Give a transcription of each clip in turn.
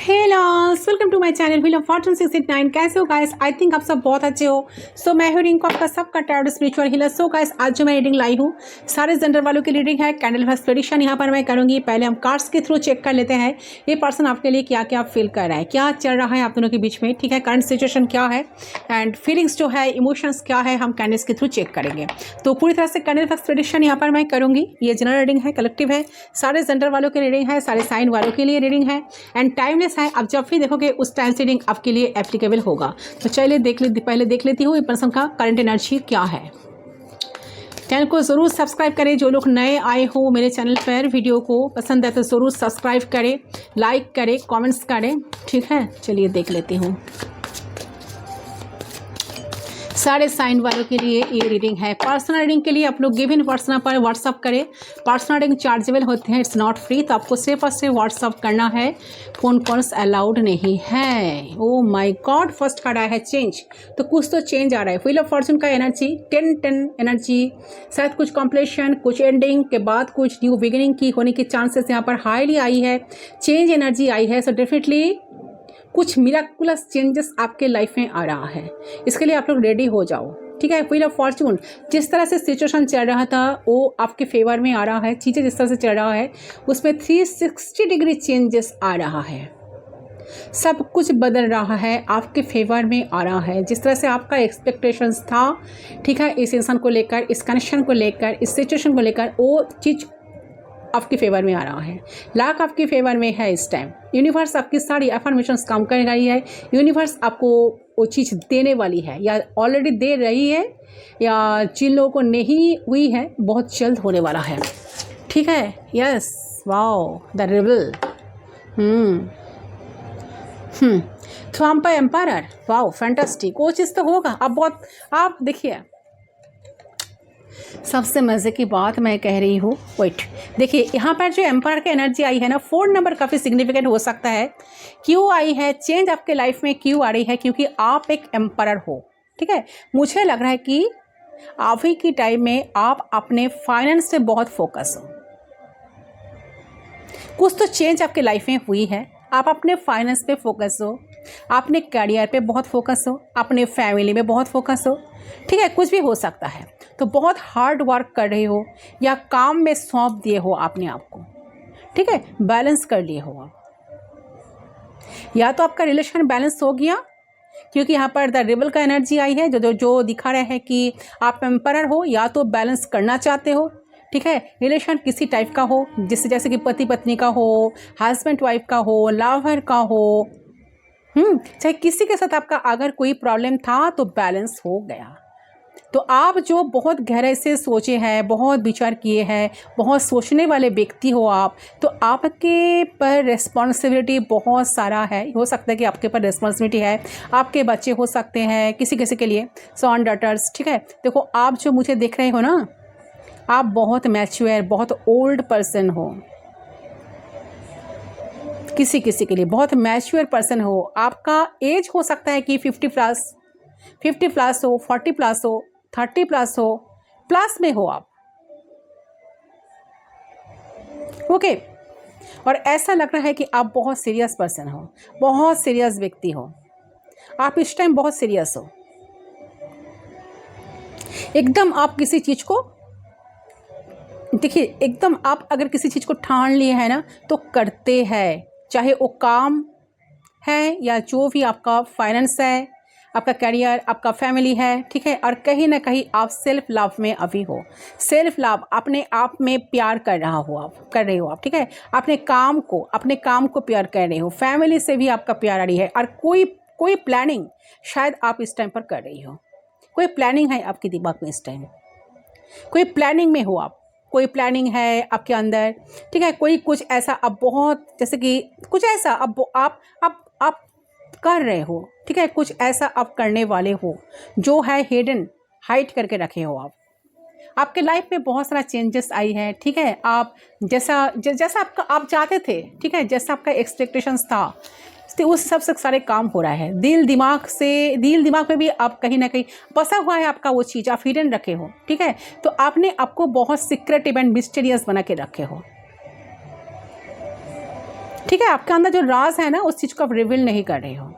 Hello, welcome to my channel wheel of fortune 689। कैसे हो guys? I think आप सब बहुत अच्छे हो। सो मैं हूँ रिंकू, आपका सबका tarot spiritual healer. So guys, आज जो मैं रीडिंग लाई हूँ सारे जेंडर वालों की रीडिंग है। कैंडल वर्स प्रेडिक्शन यहाँ पर मैं करूँगी। पहले हम कार्ड्स के थ्रू चेक कर लेते हैं ये पर्सन आपके लिए क्या क्या फील कर रहा है, क्या चल रहा है आप दोनों के बीच में, ठीक है, करंट सिचुएशन क्या है एंड फीलिंग्स जो है, इमोशंस क्या है, हम कैंडल्स के थ्रू चेक करेंगे। तो पूरी तरह से कैंडल वर्स प्रेडिक्शन यहाँ पर मैं करूँगी। ये जनरल रीडिंग है, कलेक्टिव है, सारे जेंडर वालों की रीडिंग है, सारे साइन वालों के लिए रीडिंग है एंड टाइमलेस है। आप जब भी देखोगे उस टाइम से रीडिंग आपके लिए एप्लीकेबल होगा। तो चलिए पहले देख लेती हूँ ये पर्सन का करंट एनर्जी क्या है। चैनल को ज़रूर सब्सक्राइब करें। जो लोग नए आए हो मेरे चैनल पर, वीडियो को पसंद है तो ज़रूर सब्सक्राइब करें, लाइक करें, कमेंट्स करें, ठीक है। चलिए देख लेती हूँ। सारे साइन वालों के लिए ये रीडिंग है। पर्सनल रीडिंग के लिए आप लोग गिवन पर्सनल पर व्हाट्सअप करें। पर्सनल रीडिंग चार्जेबल होते हैं, इट्स नॉट फ्री, तो आपको सिर्फ और सिर्फ व्हाट्सअप करना है, फ़ोन कॉल्स अलाउड नहीं है। Oh my God, first card आया है चेंज। तो कुछ तो चेंज आ रहा है। व्हील ऑफ फॉर्चून का एनर्जी 10-10 एनर्जी, शायद कुछ कॉम्प्लीशन, कुछ एंडिंग के बाद कुछ न्यू बिगिनिंग की होने की चांसेस यहाँ पर हाईली आई है। चेंज एनर्जी आई है। सो डेफिनेटली कुछ मिराकुलस चेंजेस आपके लाइफ में आ रहा है। इसके लिए आप लोग रेडी हो जाओ, ठीक है। व्हील ऑफ फॉर्चून, जिस तरह से सिचुएशन चल रहा था वो आपके फेवर में आ रहा है। चीज़ें जिस तरह से चल रहा है उसमें 360 डिग्री चेंजेस आ रहा है। सब कुछ बदल रहा है, आपके फेवर में आ रहा है। जिस तरह से आपका एक्सपेक्टेशंस था, ठीक है, इस इंसान को लेकर, इस कनेक्शन को लेकर, इस सिचुएशन को लेकर, वो चीज़ आपके फेवर में आ रहा है। लाख आपके फेवर में है इस टाइम। यूनिवर्स आपकी सारी अफर्मेशंस काम कर रही है। यूनिवर्स आपको वो चीज़ देने वाली है या ऑलरेडी दे रही है, या जिन लोगों को नहीं हुई है बहुत जल्द होने वाला है, ठीक है। यस, वाओ, द रिबल। थ्वाम्पा एम्पायर, वाओ, फैंटास्टिक। वो चीज़ तो होगा। आप देखिए, सबसे मज़े की बात मैं कह रही हूँ। वेट, देखिए यहाँ पर जो एम्पायर की एनर्जी आई है ना, 4 नंबर काफ़ी सिग्निफिकेंट हो सकता है। क्यों आई है चेंज आपके लाइफ में, क्यों आ रही है? क्योंकि आप एक एम्पायर हो, ठीक है। मुझे लग रहा है कि अभी की टाइम में आप अपने फाइनेंस से बहुत फोकस हो। कुछ तो चेंज आपके लाइफ में हुई है। आप अपने फाइनेंस पे फोकस हो, अपने करियर पे बहुत फोकस हो, अपने फैमिली में बहुत फोकस हो, ठीक है। कुछ भी हो सकता है। तो बहुत हार्ड वर्क कर रहे हो या काम में सौंप दिए हो अपने आप को, ठीक है, बैलेंस कर लिए हो आप। या तो आपका रिलेशन बैलेंस हो गया, क्योंकि यहाँ पर द रिबल का एनर्जी आई है जो दिखा रहा है कि आप एम्पायर हो, या तो बैलेंस करना चाहते हो, ठीक है। रिलेशन किसी टाइप का हो, जिससे जैसे कि पति पत्नी का हो, हस्बैंड वाइफ का हो, लवर का हो, चाहे किसी के साथ आपका अगर कोई प्रॉब्लम था तो बैलेंस हो गया। तो आप जो बहुत गहराई से सोचे हैं, बहुत विचार किए हैं, बहुत सोचने वाले व्यक्ति हो आप, तो आपके पर रिस्पॉन्सिबिलिटी बहुत सारा है। हो सकता है कि आपके पर रिस्पॉन्सिबिलिटी है, आपके बच्चे हो सकते हैं, किसी किसी के लिए सन डॉटर्स, ठीक है। देखो, आप जो मुझे देख रहे हो ना, आप बहुत मैच्योर, बहुत ओल्ड पर्सन हो। किसी किसी के लिए बहुत मैच्योर पर्सन हो। आपका एज हो सकता है कि 50 प्लस हो, 40 प्लस हो, 30 प्लस हो, प्लस में हो आप, ओके। और ऐसा लग रहा है कि आप बहुत सीरियस पर्सन हो, बहुत सीरियस व्यक्ति हो। आप इस टाइम बहुत सीरियस हो एकदम। आप किसी चीज़ को, देखिए, एकदम आप अगर किसी चीज़ को ठान लिए है ना तो करते हैं, चाहे वो काम है या जो भी आपका फाइनेंस है, आपका करियर, आपका फैमिली है, ठीक है। और कहीं ना कहीं आप सेल्फ लव में अभी हो। सेल्फ लव, अपने आप में प्यार कर रहे हो आप, ठीक है। अपने काम को प्यार कर रहे हो। फैमिली से भी आपका प्यार आ रही है। और कोई प्लानिंग शायद आप इस टाइम पर कर रही हो। कोई प्लानिंग है आपके दिमाग में इस टाइम, कोई प्लानिंग में हो आप, कोई प्लानिंग है आपके अंदर, ठीक है। कोई कुछ ऐसा अब बहुत, जैसे कि कुछ ऐसा अब आप कर रहे हो, ठीक है। कुछ ऐसा आप करने वाले हो जो है हिडन, हाइड करके रखे हो आप। आपके लाइफ में बहुत सारा चेंजेस आई है, ठीक है। आप जैसा आपका आप चाहते थे, ठीक है, जैसा आपका एक्सपेक्टेशंस था, तो उस हिसाब से सारे काम हो रहा है। दिल दिमाग में भी आप कहीं ना कहीं बसा हुआ है आपका वो चीज़, आप हिडन रखे हो, ठीक है। तो आपने आपको बहुत सीक्रेटिव एंड मिस्टीरियस बना के रखे हो, ठीक है, आपके अंदर जो राज है ना उस चीज़ को आप रिवील नहीं कर रहे हो।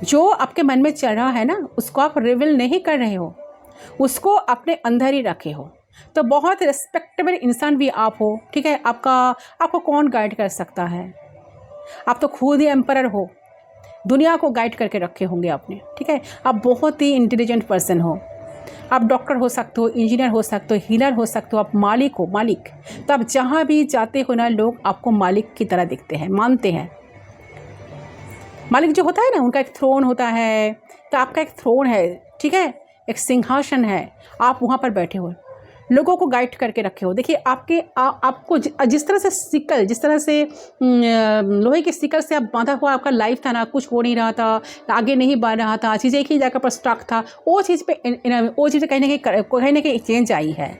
जो आपके मन में चल रहा है ना उसको आप रिवील नहीं कर रहे हो, उसको अपने अंदर ही रखे हो। तो बहुत रिस्पेक्टेबल इंसान भी आप हो, ठीक है। आपको कौन गाइड कर सकता है? आप तो खुद ही एम्परर हो, दुनिया को गाइड करके रखे होंगे आपने, ठीक है। आप बहुत ही इंटेलिजेंट पर्सन हो। आप डॉक्टर हो सकते हो, इंजीनियर हो सकते हो, हीलर हो सकते हो, आप मालिक हो, मालिक। तो आप जहाँ भी जाते हो ना लोग आपको मालिक की तरह दिखते हैं, मानते हैं। मालिक जो होता है ना उनका एक थ्रोन होता है, तो आपका एक थ्रोन है, ठीक है, एक सिंहासन है, आप वहाँ पर बैठे हो, लोगों को गाइड करके रखे हो। देखिए आपको जिस तरह से सिकल, जिस तरह से लोहे की सिकल से आप बांधा हुआ आपका लाइफ था ना, कुछ हो नहीं रहा था, आगे नहीं बढ़ रहा था, चीज़ें एक ही जगह पर स्टक था, वो चीज़ कहीं ना कहीं चेंज आई है,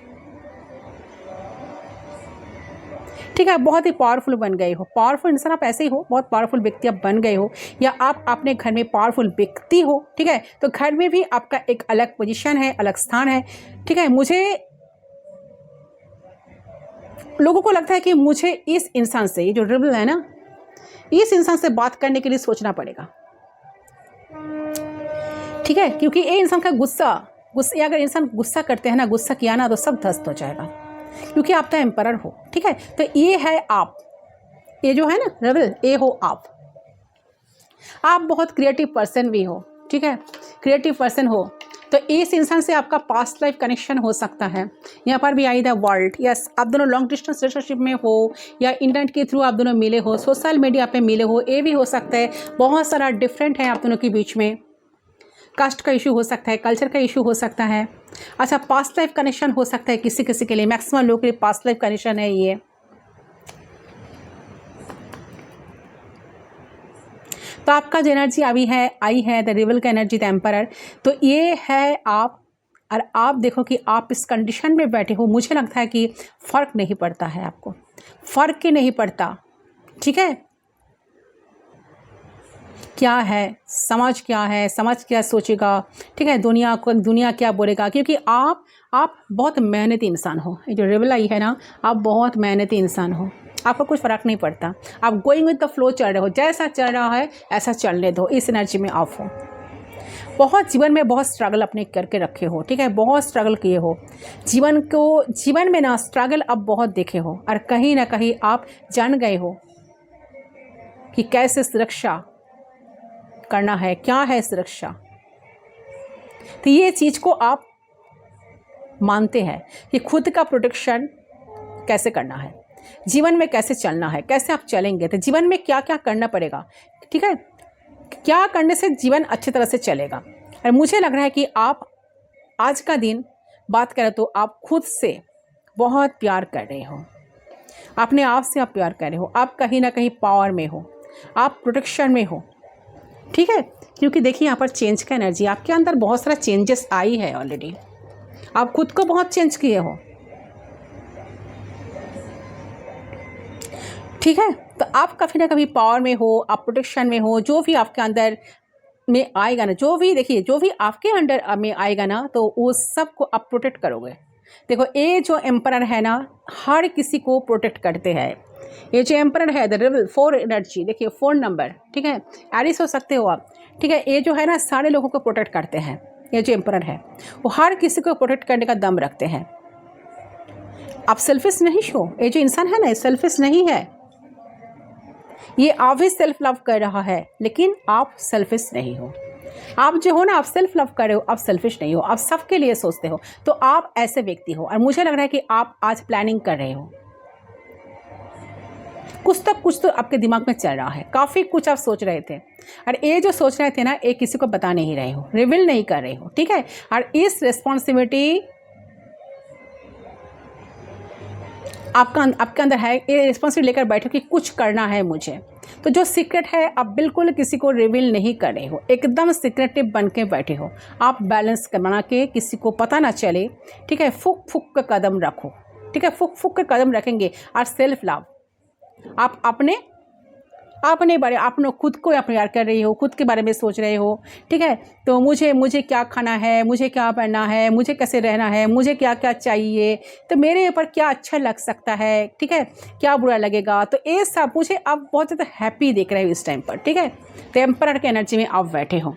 ठीक है। बहुत ही पावरफुल बन गए हो, पावरफुल इंसान आप ऐसे ही हो, बहुत पावरफुल व्यक्ति आप बन गए हो, या आप अपने घर में पावरफुल व्यक्ति हो, ठीक है। तो घर में भी आपका एक अलग पोजीशन है, अलग स्थान है, ठीक है। मुझे लोगों को लगता है कि मुझे इस इंसान से, ये जो रिबल है ना, इस इंसान से बात करने के लिए सोचना पड़ेगा, ठीक है। क्योंकि ये इंसान का गुस्सा अगर इंसान गुस्सा करते हैं ना, गुस्सा किया ना तो सब ध्वस्त हो जाएगा, क्योंकि आप तो एम्परर हो, ठीक है। तो ये है आप, ये जो है ना रिबल, ये हो आप बहुत क्रिएटिव पर्सन भी हो, ठीक है, क्रिएटिव पर्सन हो। तो इस इंसान से आपका पास्ट लाइफ कनेक्शन हो सकता है। यहाँ पर भी आई द वर्ल्ड, यस, आप दोनों लॉन्ग डिस्टेंस रिलेशनशिप में हो, या इंटरनेट के थ्रू आप दोनों मिले हो, सोशल मीडिया पे मिले हो, ये भी हो सकता है। बहुत सारा डिफरेंट है आप दोनों के बीच में, कास्ट का इशू हो सकता है, कल्चर का इशू हो सकता है। अच्छा, पास्ट लाइफ कनेक्शन हो सकता है किसी किसी के लिए, मैक्सिमम लोगों के लिए पास्ट लाइफ कनेक्शन है ये। तो आपका जो एनर्जी अभी है आई है द रिबल का एनर्जी, द एम्परर, तो ये है आप। और आप देखो कि आप इस कंडीशन में बैठे हो, मुझे लगता है कि फ़र्क नहीं पड़ता है, आपको फ़र्क ही नहीं पड़ता, ठीक है। क्या है समाज, क्या है समाज क्या सोचेगा, ठीक है, दुनिया क्या बोलेगा, क्योंकि आप बहुत मेहनती इंसान हो। ये जो रिबल आई है ना, आप बहुत मेहनती इंसान हो, आपको कुछ फ़र्क नहीं पड़ता, आप गोइंग विद द फ्लो चल रहे हो, जैसा चल रहा है ऐसा चलने दो, इस एनर्जी में आप हो। बहुत जीवन में बहुत स्ट्रगल अपने करके रखे हो, ठीक है, बहुत स्ट्रगल किए हो, जीवन में ना स्ट्रगल अब बहुत देखे हो, और कहीं ना कहीं आप जान गए हो कि कैसे सुरक्षा करना है, क्या है सुरक्षा। तो ये चीज़ को आप मानते हैं कि खुद का प्रोटेक्शन कैसे करना है, जीवन में कैसे चलना है, कैसे आप चलेंगे, तो जीवन में क्या क्या करना पड़ेगा, ठीक है, क्या करने से जीवन अच्छी तरह से चलेगा। और मुझे लग रहा है कि आप आज का दिन बात करें तो आप खुद से बहुत प्यार कर रहे हो, अपने आप से आप प्यार कर रहे हो, आप कहीं ना कहीं पावर में हो, आप प्रोटेक्शन में हो, ठीक है। क्योंकि देखिए यहाँ पर चेंज का एनर्जी, आपके अंदर बहुत सारा चेंजेस आई है ऑलरेडी, आप खुद को बहुत चेंज किए हो, ठीक है। तो आप कभी ना कभी पावर में हो, आप प्रोटेक्शन में हो, जो भी आपके अंदर में आएगा ना, जो भी देखिए जो भी आपके अंडर में आएगा ना, तो वो सब को आप प्रोटेक्ट करोगे। देखो ये जो एम्परर है ना, हर किसी को प्रोटेक्ट करते हैं। ये जो एम्परर है द रिबल, 4 एनर्जी, देखिए 4 नंबर, ठीक है, एरिस हो सकते हो आप, ठीक है। ये जो है ना सारे लोगों को प्रोटेक्ट करते हैं, ये जो एम्परर है वो हर किसी को प्रोटेक्ट करने का दम रखते हैं। आप सेल्फिश नहीं हो, ये जो इंसान है ना सेल्फिश नहीं है, ये आप भी सेल्फ लव कर रहा है, लेकिन आप सेल्फिश नहीं हो। आप जो हो ना, आप सेल्फ लव कर रहे हो, आप सेल्फिश नहीं हो, आप सबके लिए सोचते हो, तो आप ऐसे व्यक्ति हो। और मुझे लग रहा है कि आप आज प्लानिंग कर रहे हो, कुछ तो आपके दिमाग में चल रहा है, काफ़ी कुछ आप सोच रहे थे, और ये जो सोच रहे थे ना ये किसी को बता नहीं रहे हो, रिवील नहीं कर रहे हो, ठीक है। और इस रिस्पॉन्सिबिलिटी आपके अंदर है, ये रिस्पॉन्सिबिलिटी लेकर बैठो कि कुछ करना है मुझे। तो जो सीक्रेट है आप बिल्कुल किसी को रिवील नहीं कर रहे हो, एकदम सीक्रेटिव बन के बैठे हो, आप बैलेंस बना के किसी को पता ना चले, ठीक है। फूक फूक का कदम रखो, ठीक है, फूक फूक के कदम रखेंगे। और सेल्फ लव, आप अपने अपने बारे आप लोग खुद को प्यार कर रही हो, खुद के बारे में सोच रहे हो, ठीक है। तो मुझे क्या खाना है, मुझे क्या पहनना है, मुझे कैसे रहना है, मुझे क्या क्या चाहिए, तो मेरे ऊपर क्या अच्छा लग सकता है, ठीक है, क्या बुरा लगेगा। तो ये सब मुझे आप बहुत ज़्यादा हैप्पी देख रहे हो इस टाइम पर, ठीक है। तो एम्परर के एनर्जी में आप बैठे हो।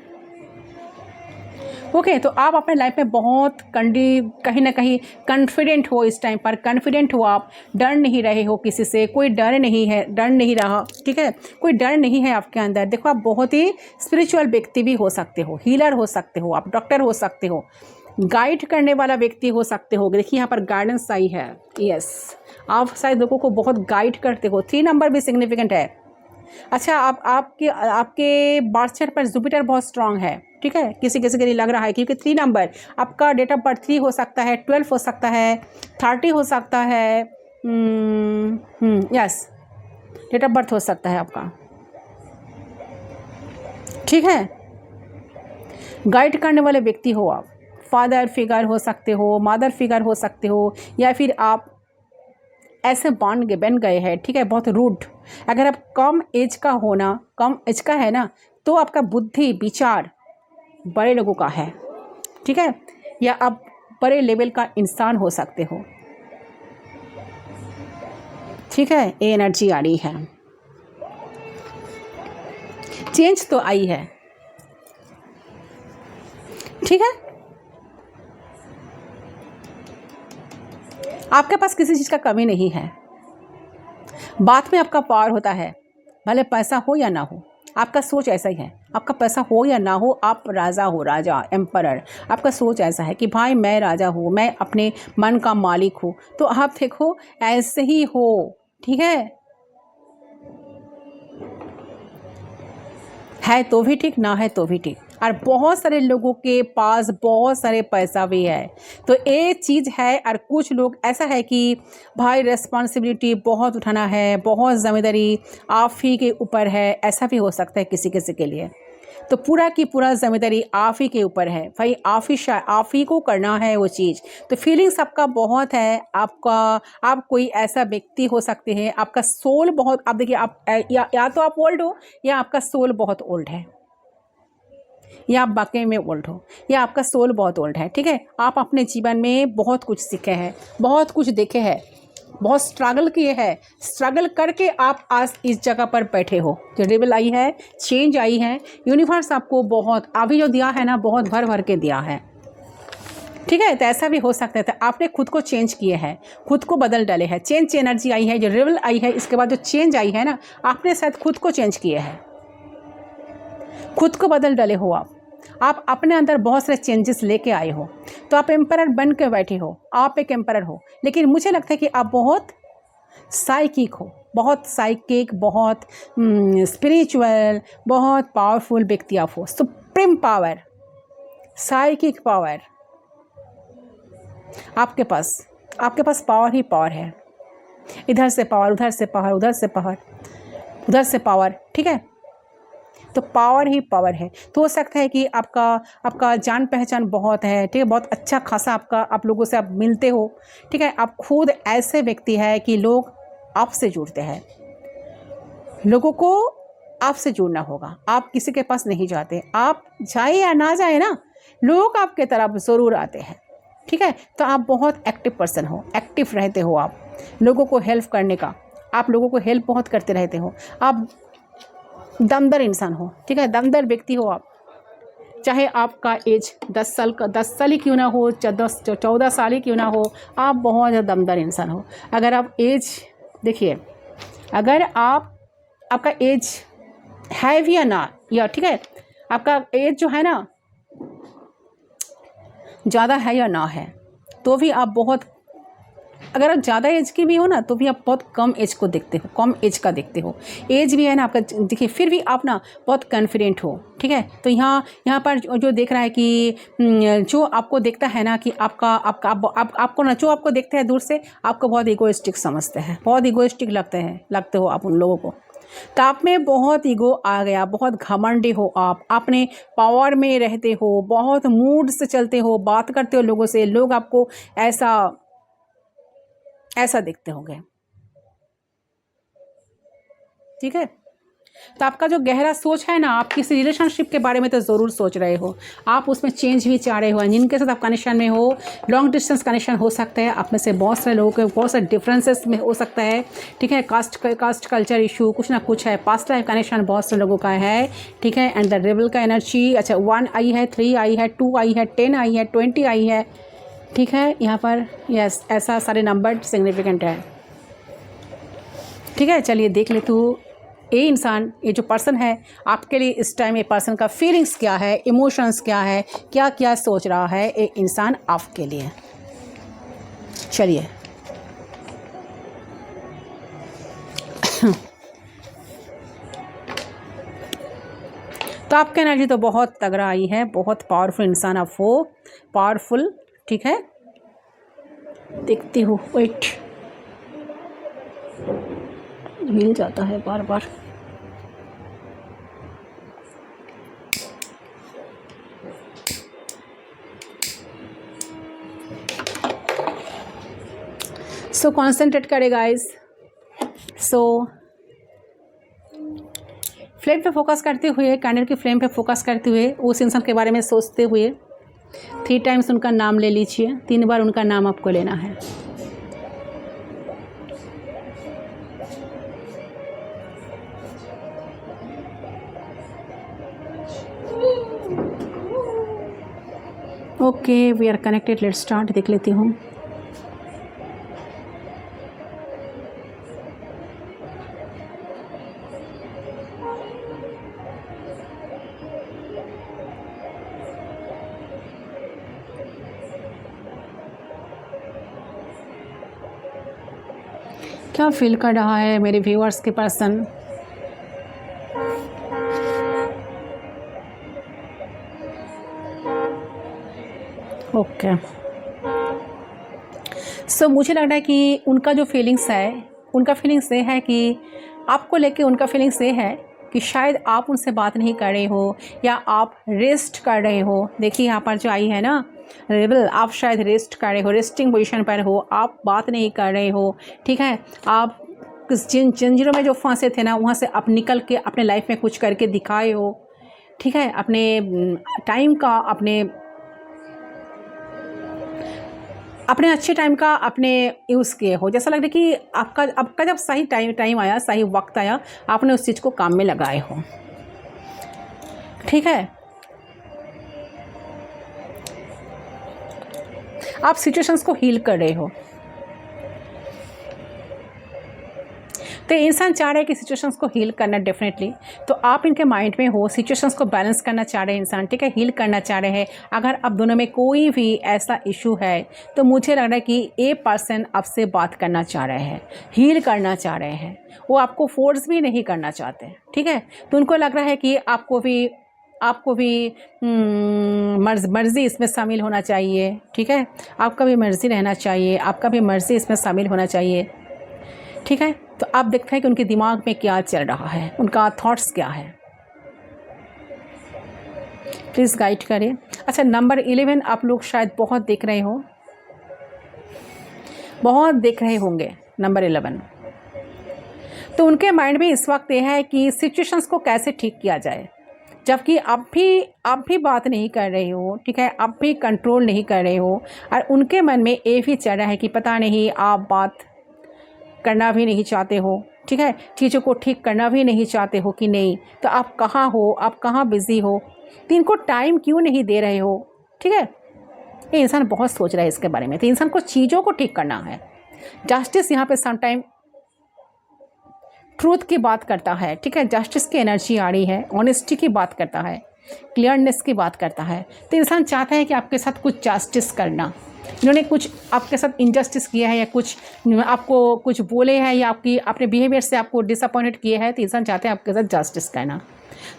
ओके तो आप अपने लाइफ में बहुत कहीं ना कहीं कॉन्फिडेंट हो इस टाइम पर, कॉन्फिडेंट हो आप, डर नहीं रहे हो किसी से, कोई डर नहीं है, डर नहीं रहा, ठीक है, कोई डर नहीं है आपके अंदर। देखो आप बहुत ही स्पिरिचुअल व्यक्ति भी हो सकते हो, हीलर हो सकते हो, आप डॉक्टर हो सकते हो, गाइड करने वाला व्यक्ति हो सकते हो। देखिए यहाँ पर गाइडेंस आई है, यस, आप शायद लोगों को बहुत गाइड करते हो। 3 नंबर भी सिग्निफिकेंट है। अच्छा आपके बर्थ चार्ट पर जुपिटर बहुत स्ट्रांग है, ठीक है, किसी किसी के लिए लग रहा है, क्योंकि 3 नंबर आपका डेट ऑफ बर्थ 3 हो सकता है, 12 हो सकता है, 30 हो सकता है, यस डेट ऑफ बर्थ हो सकता है आपका, ठीक है। गाइड करने वाले व्यक्ति हो आप, फादर फिगर हो सकते हो, मदर फिगर हो सकते हो, या फिर आप ऐसे बन गए हैं, ठीक है, बहुत रूड। अगर आप कम एज का है ना, तो आपका बुद्धि विचार बड़े लोगों का है, ठीक है, या आप बड़े लेवल का इंसान हो सकते हो, ठीक है। ये एनर्जी आ रही है, चेंज तो आई है, ठीक है। आपके पास किसी चीज़ का कमी नहीं है, बात में आपका पावर होता है, भले पैसा हो या ना हो, आपका सोच ऐसा ही है। आपका पैसा हो या ना हो, आप राजा हो, राजा एम्परर। आपका सोच ऐसा है कि भाई मैं राजा हूँ, मैं अपने मन का मालिक हूँ। तो आप देखो ऐसे ही हो, ठीक है तो भी ठीक, ना है तो भी ठीक। और बहुत सारे लोगों के पास बहुत सारे पैसा भी है, तो ये चीज़ है। और कुछ लोग ऐसा है कि भाई रिस्पॉन्सिबिलिटी बहुत उठाना है, बहुत ज़िम्मेदारी आप ही के ऊपर है, ऐसा भी हो सकता है किसी किसी के लिए। तो पूरा की पूरा जिम्मेदारी आप ही के ऊपर है भाई, आप ही को करना है वो चीज़। तो फीलिंग्स आपका बहुत है, आप कोई ऐसा व्यक्ति हो सकते हैं, आपका सोल बहुत, आप देखिए आप या तो आप ओल्ड हो, या आपका सोल बहुत ओल्ड है, या आप वाकई में ओल्ड हो, या आपका सोल बहुत ओल्ड है, ठीक है। आप अपने जीवन में बहुत कुछ सीखे हैं, बहुत कुछ देखे हैं, बहुत स्ट्रगल किए हैं, स्ट्रगल करके आप आज इस जगह पर बैठे हो। जो रिबल आई है, चेंज आई है, यूनिवर्स आपको बहुत अभी जो दिया है ना, बहुत भर भर के दिया है, ठीक है। तो ऐसा भी हो सकता है, तो आपने खुद को चेंज किए हैं, खुद को बदल डाले हैं। चेंज एनर्जी आई है, जो रिबल आई है, इसके बाद जो चेंज आई है ना, आपने शायद खुद को चेंज किए हैं, खुद को बदल डाले हो आप अपने अंदर बहुत सारे चेंजेस लेके आए हो। तो आप एम्परर बन के बैठे हो, आप एक एम्परर हो। लेकिन मुझे लगता है कि आप बहुत साइकिक हो, बहुत साइकिक, बहुत स्पिरिचुअल, बहुत पावरफुल व्यक्ति आप हो। सुप्रीम पावर, साइकिक पावर आपके पास पावर ही पावर है। इधर से पावर, उधर से पावर, उधर से पावर, उधर से पावर, ठीक है। तो पावर ही पावर है। तो हो सकता है कि आपका जान पहचान बहुत है, ठीक है, बहुत अच्छा खासा आप लोगों से आप मिलते हो, ठीक है। आप खुद ऐसे व्यक्ति है कि लोग आपसे जुड़ते हैं, लोगों को आपसे जुड़ना होगा, आप किसी के पास नहीं जाते। आप जाए या ना जाए ना, लोग आपके तरफ ज़रूर आते हैं, ठीक है। तो आप बहुत एक्टिव पर्सन हो, एक्टिव रहते हो, आप लोगों को हेल्प करने का, आप लोगों को हेल्प बहुत करते रहते हो, आप दमदार इंसान हो, ठीक है, दमदार व्यक्ति हो आप। चाहे आपका एज 10 साल ही क्यों ना हो, 14 साल ही क्यों ना हो, आप बहुत ज़्यादा दमदार इंसान हो। अगर आप एज देखिए, अगर आपका एज है भी या ना, या ठीक है, आपका एज जो है ना ज़्यादा है या ना है, तो भी आप बहुत, अगर आप ज़्यादा एज के भी हो ना, तो भी आप बहुत कम एज को देखते हो, कम एज का देखते हो। एज भी है ना आपका, देखिए फिर भी आप ना बहुत कॉन्फिडेंट हो, ठीक है। तो यहाँ पर जो देख रहा है कि जो आपको देखता है ना कि आपको ना, जो आपको देखते हैं दूर से, आपको बहुत इगोइस्टिक समझते हैं, बहुत इगोइस्टिक लगते हो आप उन लोगों को। तो आप में बहुत ईगो आ गया, बहुत घमंडी हो आप, अपने पावर में रहते हो, बहुत मूड से चलते हो, बात करते हो लोगों से, लोग आपको ऐसा देखते होंगे, ठीक है। तो आपका जो गहरा सोच है ना, आप किसी रिलेशनशिप के बारे में तो ज़रूर सोच रहे हो, आप उसमें चेंज भी चाह रहे हो। जिनके साथ आप कनेक्शन में हो, लॉन्ग डिस्टेंस कनेक्शन हो सकता है, आप में से बहुत सारे लोगों के बहुत सारे डिफरेंसेस में हो सकता है, ठीक है। कास्ट कल्चर इशू कुछ ना कुछ है, पास्ट लाइफ कनेक्शन बहुत से लोगों का है, ठीक है। एंड द रिबल का एनर्जी, अच्छा 1 आई है, 3 आई है, 2 आई है, 10 आई है, 20 आई है, ठीक है। यहाँ पर यस ऐसा सारे नंबर सिग्निफिकेंट है, ठीक है। चलिए देख ले तू ये इंसान, ये जो पर्सन है आपके लिए इस टाइम, ये पर्सन का फीलिंग्स क्या है, इमोशंस क्या है, क्या क्या सोच रहा है ये इंसान आपके लिए। चलिए तो आपकी एनर्जी तो बहुत तगड़ा आई है, बहुत पावरफुल इंसान आप हो, पावरफुल, ठीक है। देखती हूँ, वेट, हिल जाता है बार बार। सो कॉन्सेंट्रेट करे गाइस। सो फ्लेम पे फोकस करते हुए, कैंडल की फ्लेम पे फोकस करते हुए उस इंसान के बारे में सोचते हुए 3 टाइम्स उनका नाम ले लीजिए। 3 बार उनका नाम आपको लेना है। Okay we are connected, let's start. देख लेती हूँ। क्या फील कर रहा है मेरे व्यूअर्स के पर्सन? ओके सो मुझे लग रहा है कि उनका जो फीलिंग्स है, उनका फीलिंग्स ये है कि आपको लेके उनका फीलिंग्स ये है कि शायद आप उनसे बात नहीं कर रहे हो या आप रेस्ट कर रहे हो। देखिए यहाँ पर जो आई है ना रेबल, आप शायद रेस्ट कर रहे हो, रेस्टिंग पोजीशन पर हो, आप बात नहीं कर रहे हो, ठीक है। आप जिन जंजीरों में जो फंसे थे ना, वहाँ से आप निकल के अपने लाइफ में कुछ करके दिखाए हो, ठीक है। अपने टाइम का, अपने अच्छे टाइम का आपने यूज़ किए हो। जैसा लग रहा है कि आपका जब सही टाइम आया, सही वक्त आया, आपने उस चीज़ को काम में लगाए हो, ठीक है। आप सिचुएशंस को हील कर रहे हो। तो इंसान चाह रहा है कि सिचुएशंस को हील करना डेफिनेटली, तो आप इनके माइंड में हो, सिचुएशंस को बैलेंस करना चाह रहे हैं इंसान, ठीक है, हील करना चाह रहे हैं। अगर आप दोनों में कोई भी ऐसा इशू है तो मुझे लग रहा है कि ये पर्सन आपसे बात करना चाह रहे हैं, हील करना चाह रहे हैं। वो आपको फोर्स भी नहीं करना चाहते, ठीक है। तो उनको लग रहा है कि आपको भी मर्ज़ी इसमें शामिल होना चाहिए, ठीक है। आपका भी मर्ज़ी रहना चाहिए, आपका भी मर्ज़ी इसमें शामिल होना चाहिए, ठीक है। तो आप देखते हैं कि उनके दिमाग में क्या चल रहा है, उनका थॉट्स क्या है, प्लीज़ गाइड करें। अच्छा नंबर 11 आप लोग शायद बहुत देख रहे हो, बहुत देख रहे होंगे नंबर 11। तो उनके माइंड में इस वक्त ये है कि सिचुएशंस को कैसे ठीक किया जाए, जबकि आप भी बात नहीं कर रहे हो, ठीक है, आप भी कंट्रोल नहीं कर रहे हो। और उनके मन में ये भी चल रहा है कि पता नहीं आप बात करना भी नहीं चाहते हो, ठीक है, चीज़ों को ठीक करना भी नहीं चाहते हो कि नहीं। तो आप कहाँ हो, आप कहाँ बिज़ी हो, तो इनको टाइम क्यों नहीं दे रहे हो, ठीक है। ये इंसान बहुत सोच रहा है इसके बारे में। तो इंसान को चीज़ों को ठीक करना है। जस्टिस यहाँ पे समटाइम ट्रूथ की बात करता है, ठीक है, जस्टिस की एनर्जी आ रही है, ऑनेस्टी की बात करता है, क्लियरनेस की बात करता है। तो इंसान चाहता है कि आपके साथ कुछ जस्टिस करना। इन्होंने कुछ आपके साथ इनजस्टिस किया है या कुछ आपको कुछ बोले हैं या अपने बिहेवियर से आपको डिसअपॉइंटेड किए हैं, तो इंसान चाहते हैं आपके साथ जस्टिस करना।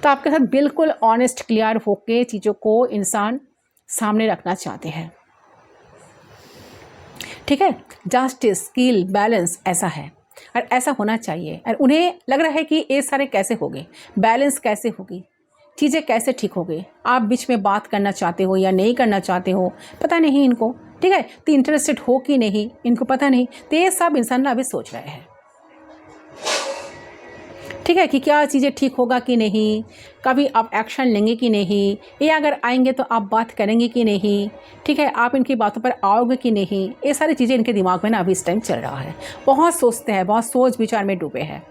तो आपके साथ बिल्कुल ऑनेस्ट क्लियर होके चीज़ों को इंसान सामने रखना चाहते हैं, ठीक है। जस्टिस, स्किल, बैलेंस ऐसा है और ऐसा होना चाहिए। और उन्हें लग रहा है कि ये सारे कैसे होंगे, बैलेंस कैसे होगी, चीज़ें कैसे ठीक हो गई। आप बीच में बात करना चाहते हो या नहीं करना चाहते हो, पता नहीं इनको, ठीक है। तो इंटरेस्टेड हो कि नहीं इनको पता नहीं। तो ये सब इंसान ना अभी सोच रहे हैं, ठीक है, कि क्या चीज़ें ठीक होगा कि नहीं, कभी आप एक्शन लेंगे कि नहीं, ये अगर आएंगे तो आप बात करेंगे कि नहीं, ठीक है, आप इनकी बातों पर आओगे कि नहीं। ये सारी चीज़ें इनके दिमाग में ना अभी इस टाइम चल रहा है। बहुत सोचते हैं, बहुत सोच विचार में डूबे हैं।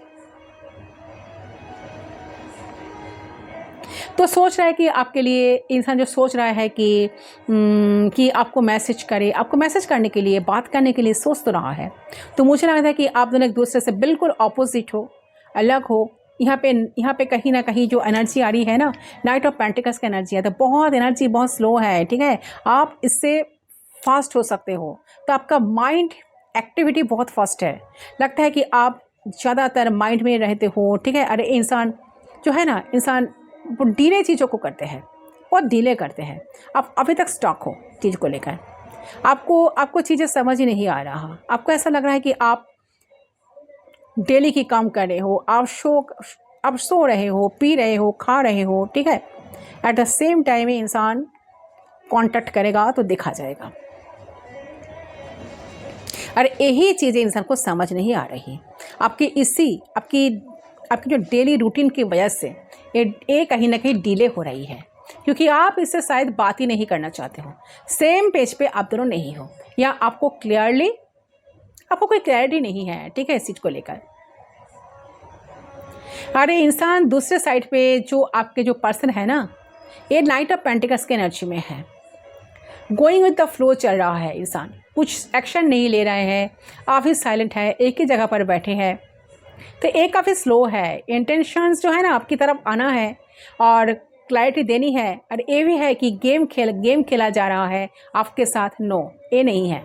तो सोच रहा है कि आपके लिए इंसान जो सोच रहा है कि आपको मैसेज करे, आपको मैसेज करने के लिए, बात करने के लिए सोच तो रहा है। तो मुझे लगता है कि आप दोनों एक दूसरे से बिल्कुल ऑपोजिट हो, अलग हो। यहाँ पे कहीं ना कहीं जो एनर्जी आ रही है ना, नाइट ऑफ पेंटिकल्स की एनर्जी है, तो बहुत एनर्जी बहुत स्लो है। ठीक है, आप इससे फास्ट हो सकते हो। तो आपका माइंड एक्टिविटी बहुत फास्ट है। लगता है कि आप ज़्यादातर माइंड में रहते हो। ठीक है, अरे इंसान जो है ना, इंसान वो डिले चीज़ों को करते हैं, बहुत डिले करते हैं। आप अभी तक स्टॉक हो चीज़ को लेकर, आपको चीज़ें समझ ही नहीं आ रहा। आपको ऐसा लग रहा है कि आप डेली की काम कर रहे हो, आप सो रहे हो, पी रहे हो, खा रहे हो। ठीक है, एट द सेम टाइम में इंसान कांटेक्ट करेगा तो देखा जाएगा। अरे यही चीज़ें इंसान को समझ नहीं आ रही। आपकी जो डेली रूटीन की वजह से ये कहीं ना कहीं डिले हो रही है, क्योंकि आप इससे शायद बात ही नहीं करना चाहते हो। सेम पेज पे आप दोनों नहीं हो, या आपको कोई क्लैरिटी नहीं है। ठीक है, इस चीज़ को लेकर। अरे इंसान दूसरे साइड पे जो आपके जो पर्सन है ना, ये नाइट ऑफ पेंटिकल्स के एनर्जी में है। गोइंग विद द फ्लो चल रहा है। इंसान कुछ एक्शन नहीं ले रहे हैं, काफ़ी साइलेंट है, एक ही जगह पर बैठे हैं। तो एक काफ़ी स्लो है। इंटेंशंस जो है ना, आपकी तरफ आना है और क्लैरिटी देनी है। और ये भी है कि गेम खेला जा रहा है आपके साथ। नो, ये नहीं है।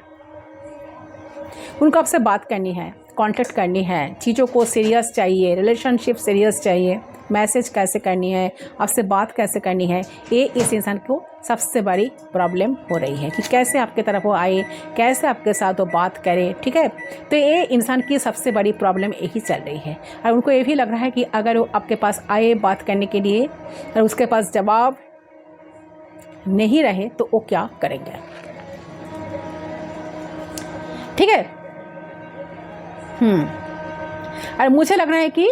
उनको आपसे बात करनी है, कांटेक्ट करनी है, चीज़ों को सीरियस चाहिए, रिलेशनशिप सीरियस चाहिए, मैसेज कैसे करनी है, आपसे बात कैसे करनी है। ये इस इंसान को सबसे बड़ी प्रॉब्लम हो रही है कि कैसे आपके तरफ वो आए, कैसे आपके साथ वो बात करे। ठीक है, तो ये इंसान की सबसे बड़ी प्रॉब्लम यही चल रही है। और उनको ये भी लग रहा है कि अगर वो आपके पास आए बात करने के लिए और उसके पास जवाब नहीं रहे तो वो क्या करेंगे। ठीक है, और मुझे लग रहा है कि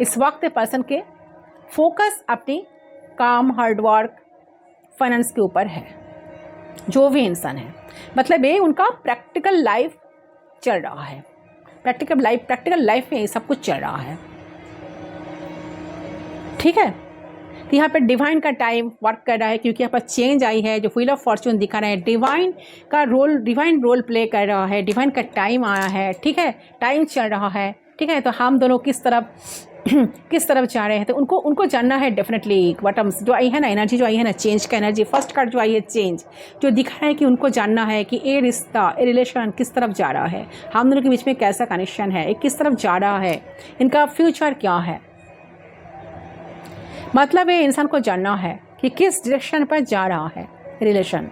इस वक्त पर्सन के फोकस अपनी काम, हार्डवर्क, फाइनेंस के ऊपर है। जो भी इंसान है, मतलब ये उनका प्रैक्टिकल लाइफ चल रहा है। प्रैक्टिकल लाइफ में ये सब कुछ चल रहा है। ठीक है, तो यहाँ पे डिवाइन का टाइम वर्क कर रहा है, क्योंकि यहाँ पर चेंज आई है। जो व्हील ऑफ फॉर्चून दिखा रहा है, डिवाइन रोल प्ले कर रहा है। डिवाइन का टाइम आया है। ठीक है, टाइम चल रहा है। ठीक है, तो हम दोनों किस तरफ जा रहे हैं, तो उनको जानना है डेफिनेटली। बॉटम्स जो आई है ना, एनर्जी जो आई है ना, चेंज का एनर्जी, फर्स्ट कार्ड जो आई है चेंज, जो दिखा रहा है कि उनको जानना है कि ये रिश्ता, ये रिलेशन किस तरफ जा रहा है, हम दोनों के बीच में कैसा कनेक्शन है, ये किस तरफ जा रहा है, इनका फ्यूचर क्या है। मतलब ये इंसान को जानना है कि किस डायरेक्शन पर जा रहा है रिलेशन।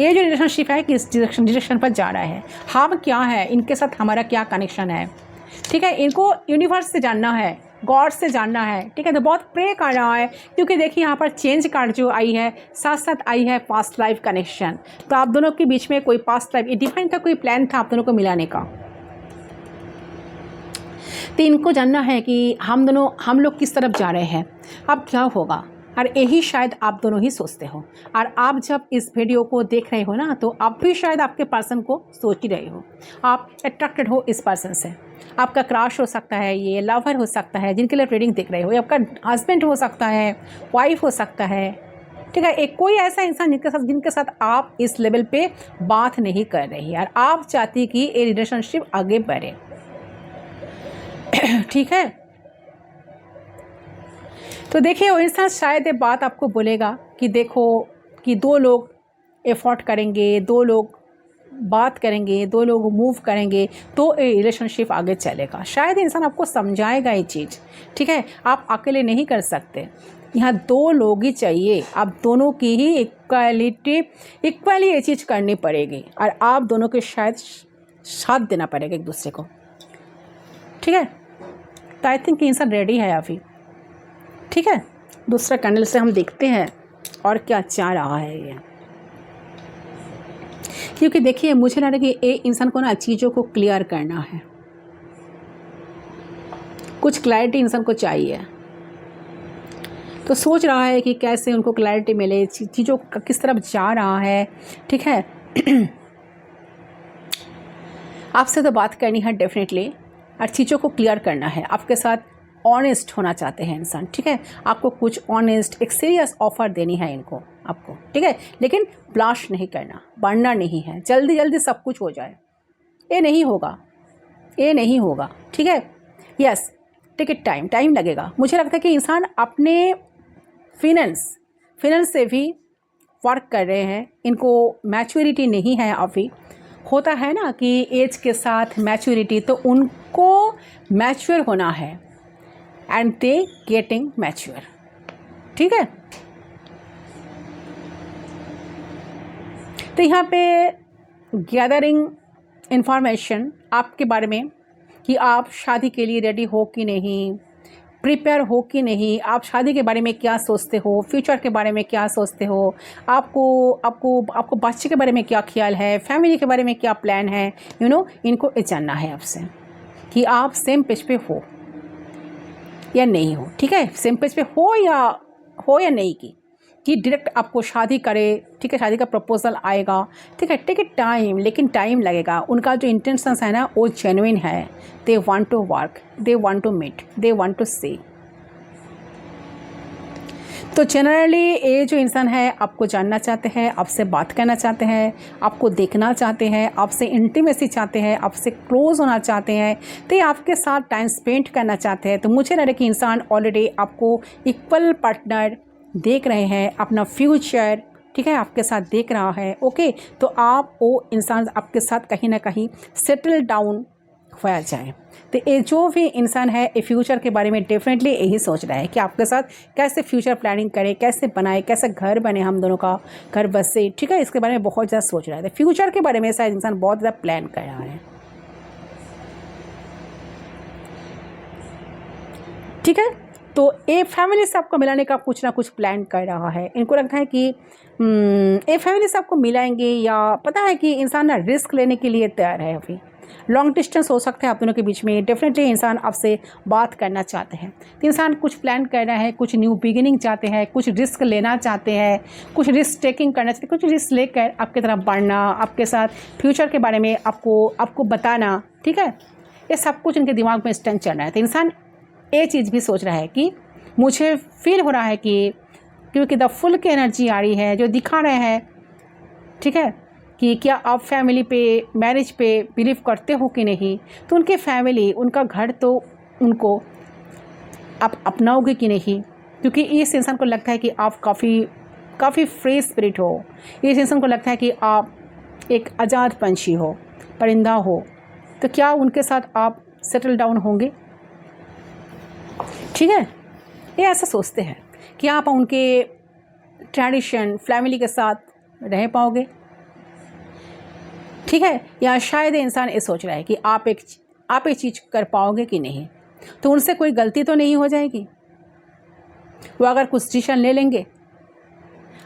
ये जो रिलेशनशिप है किस डायरेक्शन पर जा रहा है, हम क्या है, इनके साथ हमारा क्या कनेक्शन है। ठीक है, इनको यूनिवर्स से जानना है, गॉड से जानना है। ठीक है, तो बहुत प्रे कर रहा है, क्योंकि देखिए यहाँ पर चेंज कार्ड जो आई है, साथ साथ आई है पास्ट लाइफ कनेक्शन। तो आप दोनों के बीच में कोई पास्ट लाइफ, ये डिफाइन का कोई प्लान था आप दोनों को मिलाने का। तो इनको जानना है कि हम लोग किस तरफ जा रहे हैं, अब क्या होगा। और यही शायद आप दोनों ही सोचते हो। और आप जब इस वीडियो को देख रहे हो ना, तो आप भी शायद आपके पर्सन को सोच ही रहे हो। आप अट्रैक्टेड हो इस पर्सन से। आपका क्रश हो सकता है, ये लवर हो सकता है जिनके लिए रीडिंग देख रहे हो, या आपका हस्बैंड हो सकता है, वाइफ हो सकता है। ठीक है, एक कोई ऐसा इंसान जिनके साथ आप इस लेवल पे बात नहीं कर रही और आप चाहती कि ये रिलेशनशिप आगे बढ़े। ठीक है, तो देखिए वो इंसान शायद ये बात आपको बोलेगा कि देखो कि दो लोग एफर्ट करेंगे, दो लोग बात करेंगे, दो लोग मूव करेंगे तो ये रिलेशनशिप आगे चलेगा। शायद इंसान आपको समझाएगा ये चीज़। ठीक है, आप अकेले नहीं कर सकते, यहाँ दो लोग ही चाहिए। आप दोनों की ही इक्वली ये चीज़ करनी पड़ेगी और आप दोनों के शायद साथ देना पड़ेगा एक दूसरे को। ठीक है, तो आई थिंक इंसान रेडी है अभी। ठीक है, दूसरा कैंडल से हम देखते हैं और क्या चाह रहा है ये। क्योंकि देखिए मुझे लग रहा है कि ये इंसान को ना चीज़ों को क्लियर करना है। कुछ क्लैरिटी इंसान को चाहिए, तो सोच रहा है कि कैसे उनको क्लैरिटी मिले, चीज़ों का किस तरफ जा रहा है। ठीक है, आपसे तो बात करनी है डेफिनेटली, और चीज़ों को क्लियर करना है, आपके साथ ऑनेस्ट होना चाहते हैं इंसान। ठीक है, आपको कुछ ऑनेस्ट एक सीरियस ऑफ़र देनी है इनको आपको। ठीक है, लेकिन ब्लास्ट नहीं करना, बढ़ना नहीं है, जल्दी जल्दी सब कुछ हो जाए, ये नहीं होगा, ये नहीं होगा। ठीक है, yes, take it time, time लगेगा। मुझे लगता है कि इंसान अपने फिनेंस से भी वर्क कर रहे हैं, इनको मैच्योरिटी नहीं है अभी। होता है ना कि एज के साथ मैच्योरिटी, तो उनको मैच्योर होना है, एंड दे गेटिंग मैच्योर। ठीक है, तो यहाँ पे गैदरिंग इंफॉर्मेशन आपके बारे में कि आप शादी के लिए रेडी हो कि नहीं, प्रिपेयर हो कि नहीं, आप शादी के बारे में क्या सोचते हो, फ्यूचर के बारे में क्या सोचते हो, आपको आपको आपको बच्चे के बारे में क्या ख्याल है, फैमिली के बारे में क्या प्लान है। इनको ये जानना है आपसे कि आप सेम पेज पे हो या नहीं हो। ठीक है, सेम पेज पे हो या नहीं कि डायरेक्ट आपको शादी करे। ठीक है, शादी का प्रपोजल आएगा। ठीक है, टेक इट टाइम, लेकिन टाइम लगेगा। उनका जो इंटेंशंस है ना, वो जेन्युइन है। They want to work, they want to meet, they want to see. तो जनरली ये जो इंसान है आपको जानना चाहते हैं, आपसे बात करना चाहते हैं, आपको देखना चाहते हैं, आपसे इंटीमेसी चाहते हैं, आपसे क्लोज होना चाहते हैं, तो ये आपके साथ टाइम स्पेंड करना चाहते हैं। तो मुझे लग रहा है कि इंसान ऑलरेडी आपको इक्वल पार्टनर देख रहे हैं, अपना फ्यूचर, ठीक है, आपके साथ देख रहा है। ओके, तो आप वो इंसान आपके साथ कहीं ना कहीं सेटल डाउन होया जाए। तो ये जो भी इंसान है ये फ्यूचर के बारे में डेफिनेटली यही सोच रहा है कि आपके साथ कैसे फ्यूचर प्लानिंग करें, कैसे बनाए, कैसे घर बने, हम दोनों का घर बसे। ठीक है, इसके बारे में बहुत ज़्यादा सोच रहा है। तो फ्यूचर के बारे में शायद इंसान बहुत ज़्यादा प्लान कर रहा है। ठीक है, तो ये फैमिली से आपको मिलाने का कुछ ना कुछ प्लान कर रहा है। इनको लगता है कि ये फैमिली से आपको मिलाएंगे, या पता है कि इंसान ना रिस्क लेने के लिए तैयार है। अभी लॉन्ग डिस्टेंस हो सकता है आप दोनों के बीच में। डेफिनेटली इंसान आपसे बात करना चाहते हैं। तो इंसान कुछ प्लान कर रहा है, कुछ न्यू बिगिनिंग चाहते हैं, कुछ रिस्क लेना चाहते हैं, कुछ रिस्क टेकिंग करना चाहते हैं, कुछ रिस्क लेकर आपकी तरफ बढ़ना, आपके साथ फ्यूचर के बारे में आपको बताना। ठीक है, ये सब कुछ इनके दिमाग में इस टाइम चल रहा है। तो इंसान ये चीज़ भी सोच रहा है कि मुझे फील हो रहा है कि क्योंकि द फुल की एनर्जी आ रही है जो दिखा रहे हैं। ठीक है, कि क्या आप फैमिली पे, मैरिज पे बिलीव करते हो कि नहीं। तो उनके फैमिली, उनका घर, तो उनको आप अपनाओगे कि नहीं, क्योंकि इस इंसान को लगता है कि आप काफ़ी फ्री स्पिरिट हो। इस इंसान को लगता है कि आप एक आज़ाद पंछी हो, परिंदा हो। तो क्या उनके साथ आप सेटल डाउन होंगे। ठीक है, ये ऐसा सोचते हैं कि आप उनके ट्रेडिशन, फैमिली के साथ रह पाओगे। ठीक है, या शायद इंसान ये सोच रहा है कि आप एक चीज़ कर पाओगे कि नहीं। तो उनसे कोई गलती तो नहीं हो जाएगी। वो अगर कुछ डिसीजन ले लेंगे,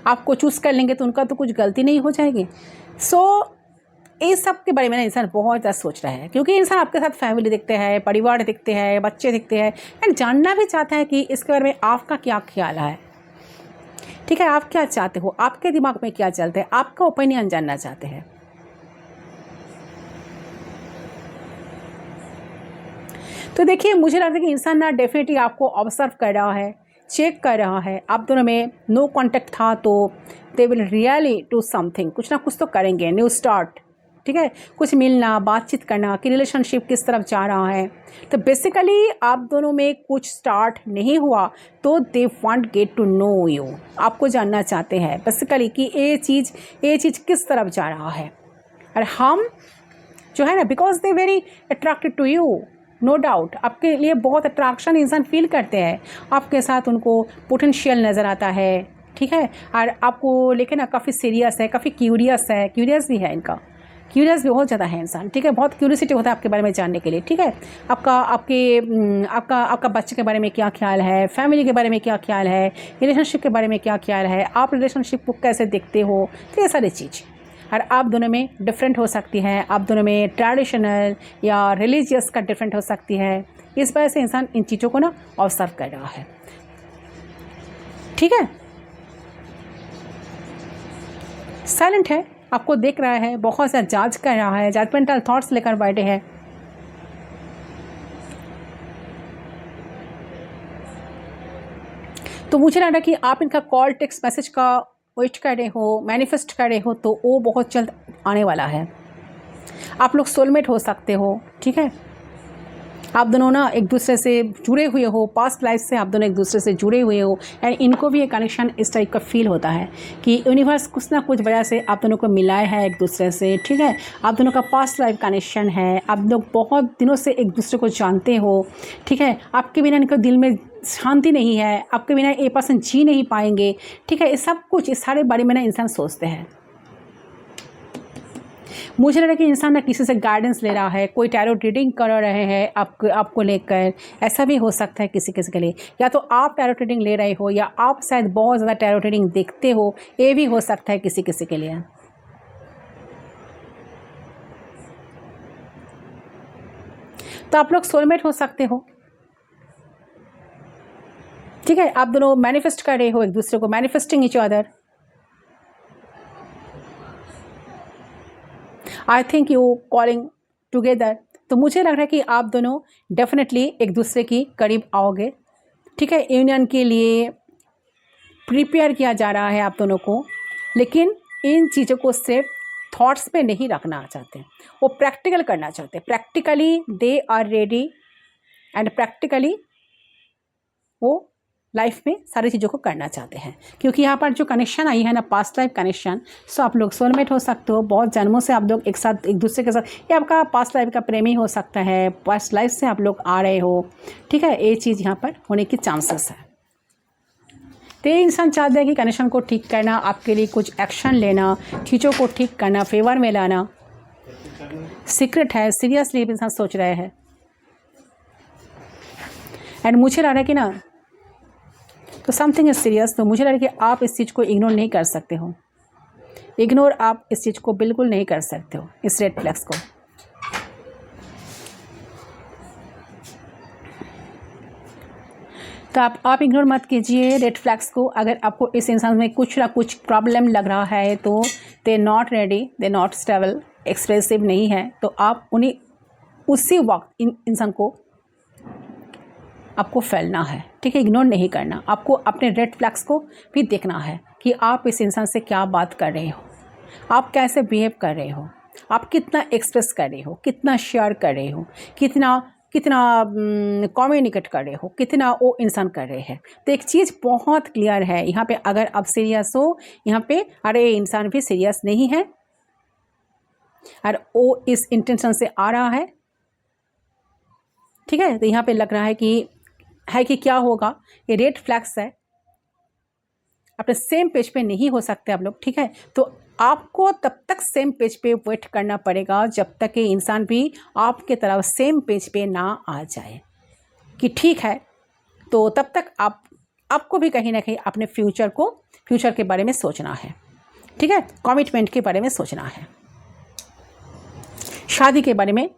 आपको चूज़ कर लेंगे, तो उनका तो कुछ गलती नहीं हो जाएगी। इस सब के बारे में ना इंसान बहुत ज़्यादा सोच रहा है, क्योंकि इंसान आपके साथ फैमिली देखते हैं, परिवार देखते हैं, बच्चे देखते हैं, एंड जानना भी चाहता है कि इसके बारे में आपका क्या ख्याल है। ठीक है, आप क्या चाहते हो, आपके दिमाग में क्या चलता है, आपका ओपिनियन जानना चाहते हैं। तो देखिए, मुझे लगता है कि इंसान ना डेफिनेटली आपको ऑब्जर्व कर रहा है, चेक कर रहा है। आप दोनों में नो कॉन्टेक्ट था, तो they will really do something, कुछ ना कुछ तो करेंगे, न्यू स्टार्ट। ठीक है, कुछ मिलना, बातचीत करना कि रिलेशनशिप किस तरफ जा रहा है। तो बेसिकली आप दोनों में कुछ स्टार्ट नहीं हुआ, तो they want get to know you, आपको जानना चाहते हैं बेसिकली कि ये चीज़ किस तरफ जा रहा है। और हम जो है ना, because they very attracted to you, no doubt आपके लिए बहुत अट्रैक्शन इंसान फील करते हैं। आपके साथ उनको पोटेंशियल नज़र आता है। ठीक है, और आपको लेकिन ना काफ़ी सीरियस है, काफ़ी क्यूरियस भी है, इनका क्यूरियस भी बहुत ज़्यादा है इंसान। ठीक है, बहुत क्यूरियोसिटी होता है आपके बारे में जानने के लिए। ठीक है, आपका बच्चे के बारे में क्या ख्याल है, फैमिली के बारे में क्या ख्याल है, रिलेशनशिप के बारे में क्या ख्याल है, आप रिलेशनशिप को कैसे देखते हो। तो ये सारी चीज़, और आप दोनों में डिफरेंट हो सकती है, आप दोनों में ट्रेडिशनल या रिलीजियस का डिफरेंट हो सकती है। इस वजह से इंसान इन चीज़ों को ना ऑब्जर्व कर रहा है। ठीक है, साइलेंट है, आपको देख रहा है, बहुत सा जांच कर रहा है, जजमेंटल थॉट्स लेकर बैठे हैं। तो मुझे लग रहा है कि आप इनका कॉल टेक्स्ट मैसेज का वेट कर रहे हो, मैनिफेस्ट कर रहे हो, तो वो बहुत जल्द आने वाला है। आप लोग सोलमेट हो सकते हो। ठीक है, आप दोनों ना एक दूसरे से जुड़े हुए हो, पास्ट लाइफ से आप दोनों एक दूसरे से जुड़े हुए हो, एंड इनको भी एक कनेक्शन इस टाइप का फील होता है कि यूनिवर्स कुछ ना कुछ वजह से आप दोनों को मिलाया है एक दूसरे से। ठीक है, आप दोनों का पास्ट लाइफ कनेक्शन है, आप लोग बहुत दिनों से एक दूसरे को जानते हो। ठीक है, आपके बिना इनको दिल में शांति नहीं है, आपके बिना ये पर्सन जी नहीं पाएंगे। ठीक है, ये सब कुछ इस सारे बारे में ना इंसान सोचते हैं। मुझे लग रहा है कि इंसान ना किसी से गाइडेंस ले रहा है, कोई टैरो रीडिंग कर रहे हैं आपको लेकर, ऐसा भी हो सकता है किसी किसी के लिए। या तो आप टैरो रीडिंग ले रहे हो, या आप शायद बहुत ज़्यादा टैरो रीडिंग देखते हो, ये भी हो सकता है किसी किसी के लिए। तो आप लोग सोलमेट हो सकते हो। ठीक है, आप दोनों मैनिफेस्ट कर रहे हो एक दूसरे को, manifesting each other. I think you calling together. तो मुझे लग रहा है कि आप दोनों डेफिनेटली एक दूसरे की करीब आओगे। ठीक है, यूनियन के लिए प्रिपेयर किया जा रहा है आप दोनों को, लेकिन इन चीज़ों को सिर्फ थॉट्स पे नहीं रखना चाहते, वो प्रैक्टिकल करना चाहते हैं। Practically they are ready, and practically वो लाइफ में सारी चीज़ों को करना चाहते हैं। क्योंकि यहाँ पर जो कनेक्शन आई है ना, पास्ट लाइफ कनेक्शन, सो आप लोग सोलमेट हो सकते हो। बहुत जन्मों से आप लोग एक साथ एक दूसरे के साथ, ये आपका पास्ट लाइफ का प्रेमी हो सकता है, पास्ट लाइफ से आप लोग आ रहे हो। ठीक है, ये चीज़ यहाँ पर होने की चांसेस है। तो ये इंसान चाहते हैं कि कनेक्शन को ठीक करना, आपके लिए कुछ एक्शन लेना, चीज़ों को ठीक करना, फेवर में लाना। सीक्रेट है, सीरियसली इंसान सोच रहे हैं। एंड मुझे लग रहा है कि ना, तो समथिंग इज सीरियस। तो मुझे लग रहा है कि आप इस चीज़ को इग्नोर नहीं कर सकते हो। इग्नोर आप इस चीज़ को बिल्कुल नहीं कर सकते हो, इस रेड फ्लैग्स को। तो आप इग्नोर मत कीजिए रेड फ्लैग्स को। अगर आपको इस इंसान में कुछ ना कुछ प्रॉब्लम लग रहा है, तो they not ready, they not stable, expressive नहीं है, तो आप उन्हें उसी वक्त इन इंसान को आपको फैलना है। ठीक है, इग्नोर नहीं करना। आपको अपने रेड फ्लैग्स को भी देखना है कि आप इस इंसान से क्या बात कर रहे हो, आप कैसे बिहेव कर रहे हो, आप कितना एक्सप्रेस कर रहे हो, कितना शेयर कर रहे हो, कितना कम्युनिकेट कर रहे हो, कितना वो इंसान कर रहे हैं। तो एक चीज़ बहुत क्लियर है यहाँ पे, अगर आप सीरियस हो यहाँ पे, अरे इंसान भी सीरियस नहीं है और वो इस इंटेंशन से आ रहा है। ठीक है, तो यहाँ पे लग रहा है कि क्या होगा, ये रेड फ्लैग्स है। अपने सेम पेज पे नहीं हो सकते आप लोग। ठीक है, तो आपको तब तक सेम पेज पे वेट करना पड़ेगा जब तक कि इंसान भी आपके तरफ सेम पेज पे ना आ जाए कि ठीक है। तो तब तक आपको भी कहीं ना कहीं अपने फ्यूचर के बारे में सोचना है। ठीक है, कमिटमेंट के बारे में सोचना है, शादी के बारे में,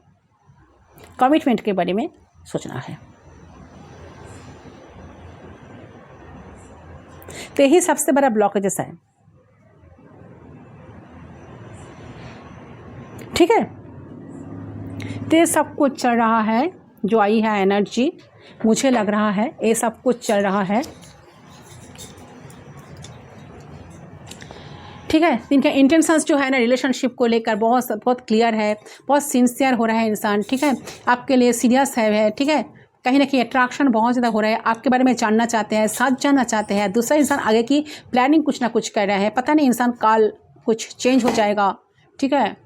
कमिटमेंट के बारे में सोचना है। तो यही सबसे बड़ा ब्लॉकेजेस है। ठीक है, तो ये सब कुछ चल रहा है, जो आई है एनर्जी, मुझे लग रहा है ये सब कुछ चल रहा है। ठीक है, इनके इंटेंशंस जो है ना रिलेशनशिप को लेकर बहुत क्लियर है, बहुत सिंसियर हो रहा है इंसान। ठीक है, आपके लिए सीरियस है। ठीक है, कहीं ना कहीं अट्रैक्शन बहुत ज़्यादा हो रहा है, आपके बारे में जानना चाहते हैं, साथ जानना चाहते हैं। दूसरा इंसान आगे की प्लानिंग कुछ ना कुछ कर रहा है, पता नहीं इंसान काल कुछ चेंज हो जाएगा। ठीक है,